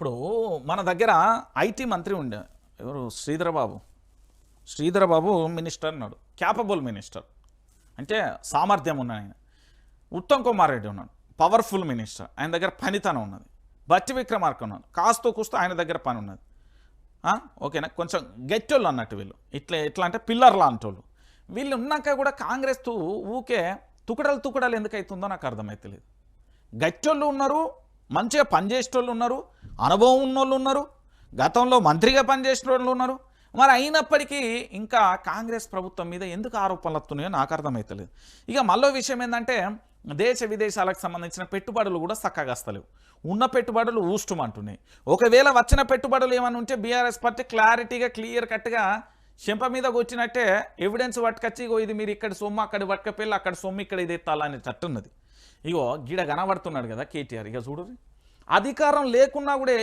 ఇప్పుడు మన దగ్గర ఐటీ మంత్రి ఉండే ఎవరు శ్రీధర బాబు మినిస్టర్ అన్నాడు, క్యాపబుల్ మినిస్టర్ అంటే సామర్థ్యం ఉన్న ఆయన. ఉత్తమ్ కుమార్ రెడ్డి ఉన్నాడు, పవర్ఫుల్ మినిస్టర్, ఆయన దగ్గర పనితనం ఉన్నది. బట్టి విక్రమార్క ఉన్నాడు, కాస్తో కూస్తో ఆయన దగ్గర పని ఉన్నది. ఓకేనా, కొంచెం గెట్టోళ్ళు అన్నట్టు వీళ్ళు, ఎట్లా అంటే పిల్లర్ లాంటోళ్ళు. వీళ్ళు ఉన్నాక కూడా కాంగ్రెస్ ఊకే తుకడలు ఎందుకు అవుతుందో నాకు అర్థమవుతలేదు. గట్టోళ్ళు ఉన్నారు, మంచిగా పనిచేసేటోళ్ళు ఉన్నారు, అనుభవం ఉన్నోళ్ళు ఉన్నారు, గతంలో మంత్రిగా పనిచేసిన వాళ్ళు ఉన్నారు. మరి అయినప్పటికీ ఇంకా కాంగ్రెస్ ప్రభుత్వం మీద ఎందుకు ఆరోపణలు వస్తున్నాయో నాకు అర్థమవుతలేదు. ఇక మళ్ళీ విషయం ఏంటంటే దేశ విదేశాలకు సంబంధించిన పెట్టుబడులు కూడా చక్కగా వస్తలేవు. ఉన్న పెట్టుబడులు ఊష్టమంటున్నాయి. ఒకవేళ వచ్చిన పెట్టుబడులు ఏమైనా ఉంటే బీఆర్ఎస్ పార్టీ క్లారిటీగా క్లియర్ కట్గా చెంప మీద వచ్చినట్టే ఎవిడెన్స్ పట్టుకొచ్చి ఇగో ఇది మీరు ఇక్కడ సొమ్ము అక్కడ పట్టుకపోయి అక్కడ సొమ్ము ఇక్కడ ఇది ఎత్తాలని తట్టున్నది. ఇగో గిడ కనబడుతున్నాడు కదా కేటీఆర్. ఇక చూడు, అధికారం లేకున్నా కూడా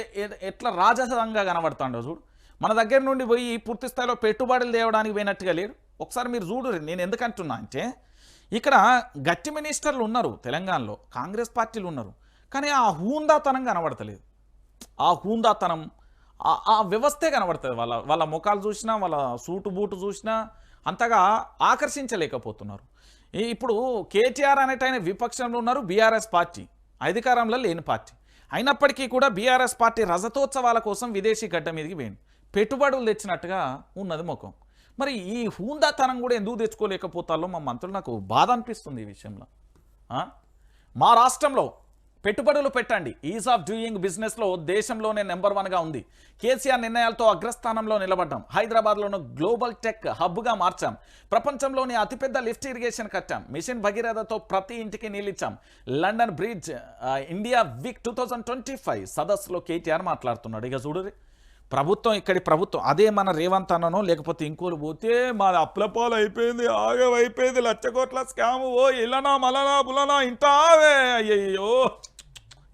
ఎట్లా రాజసంగా కనబడుతుండో చూడు. మన దగ్గర నుండి పోయి పూర్తి స్థాయిలో పెట్టుబడులు తేవడానికి పోయినట్టుగా లేరు. ఒకసారి మీరు చూడు. నేను ఎందుకంటున్నా అంటే ఇక్కడ గట్టి మినిస్టర్లు ఉన్నారు తెలంగాణలో, కాంగ్రెస్ పార్టీలు ఉన్నారు, కానీ ఆ హూందాతనం కనబడతలేదు. ఆ హూందాతనం ఆ వ్యవస్థే కనబడుతుంది. వాళ్ళ ముఖాలు చూసినా, వాళ్ళ సూటు బూటు చూసినా అంతగా ఆకర్షించలేకపోతున్నారు. ఇప్పుడు కేటీఆర్ అనేటైన విపక్షంలో ఉన్నారు, బీఆర్ఎస్ పార్టీ అధికారంలో లేని పార్టీ. అయినప్పటికీ కూడా బీఆర్ఎస్ పార్టీ రజతోత్సవాల కోసం విదేశీ గడ్డ మీదకి పోయింది, పెట్టుబడులు తెచ్చినట్టుగా ఉన్నది ముఖం. మరి ఈ హూందాతనం కూడా ఎందుకు తెచ్చుకోలేకపోతాలో మా మంత్రులు, నాకు బాధ అనిపిస్తుంది ఈ విషయంలో. మా రాష్ట్రంలో పెట్టుబడులు పెట్టండి, ఈజ్ ఆఫ్ డూయింగ్ బిజినెస్లో దేశంలోనే నెంబర్ 1గా ఉంది. కేసీఆర్ నిర్ణయాలతో అగ్రస్థానంలో నిలబడ్డాం. హైదరాబాద్లోని గ్లోబల్ టెక్ హబ్గా మార్చాం. ప్రపంచంలోని అతిపెద్ద లిఫ్ట్ ఇరిగేషన్ కట్టాం. మిషన్ భగీరథతో ప్రతి ఇంటికి నీళ్ళిచ్చాం. లండన్ బ్రిడ్జ్ ఇండియా వీక్ 2025 సదస్సులో కేటీఆర్ మాట్లాడుతున్నాడు. ఇక చూడు, ప్రభుత్వం ఇక్కడి ప్రభుత్వం అదే మన రేవంత్ అన్ననో లేకపోతే ఇంకోరు పోతే మాది అప్లపాలు అయిపోయింది, ఆగమైపోయింది, 1,00,000 కోట్ల స్కామ్, ఓ ఇల్లనా మలనా పులనా ఇంటావే అయ్యయ్యో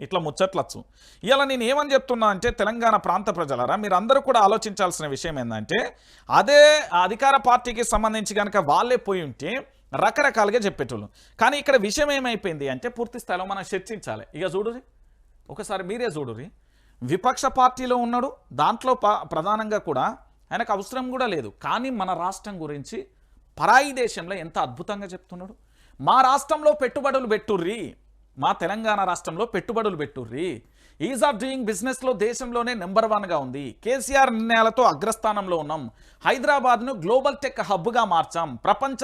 ఇట్లా ముచ్చట్లచ్చు. ఇలా నేను ఏమని చెప్తున్నా అంటే తెలంగాణ ప్రాంత ప్రజలారా, మీరు అందరూ కూడా ఆలోచించాల్సిన విషయం ఏంటంటే అదే అధికార పార్టీకి సంబంధించి కనుక వాళ్ళే పోయి ఉంటే రకరకాలుగా చెప్పేటోళ్ళు. కానీ ఇక్కడ విషయం ఏమైపోయింది అంటే పూర్తి స్థాయిలో మనం చర్చించాలి. ఇక చూడురి, ఒకసారి మీరే చూడురి, విపక్ష పార్టీలో ఉన్నాడు, దాంట్లో ప్రధానంగా కూడా ఆయనకు అవసరం కూడా లేదు, కానీ మన రాష్ట్రం గురించి పరాయి దేశంలో ఎంత అద్భుతంగా చెప్తున్నాడు. మా రాష్ట్రంలో పెట్టుబడులు పెట్టుర్రి, మా తెలంగాణ రాష్ట్రంలో పెట్టుబడులు పెట్టుర్రి, ఈజ్ ఆఫ్ డూయింగ్ బిజినెస్లో దేశంలోనే నెంబర్ 1గా ఉంది. కేసీఆర్ నిర్ణయాలతో అగ్రస్థానంలో ఉన్నాం. హైదరాబాద్ను గ్లోబల్ టెక్ హబ్గా మార్చాం. ప్రపంచంలో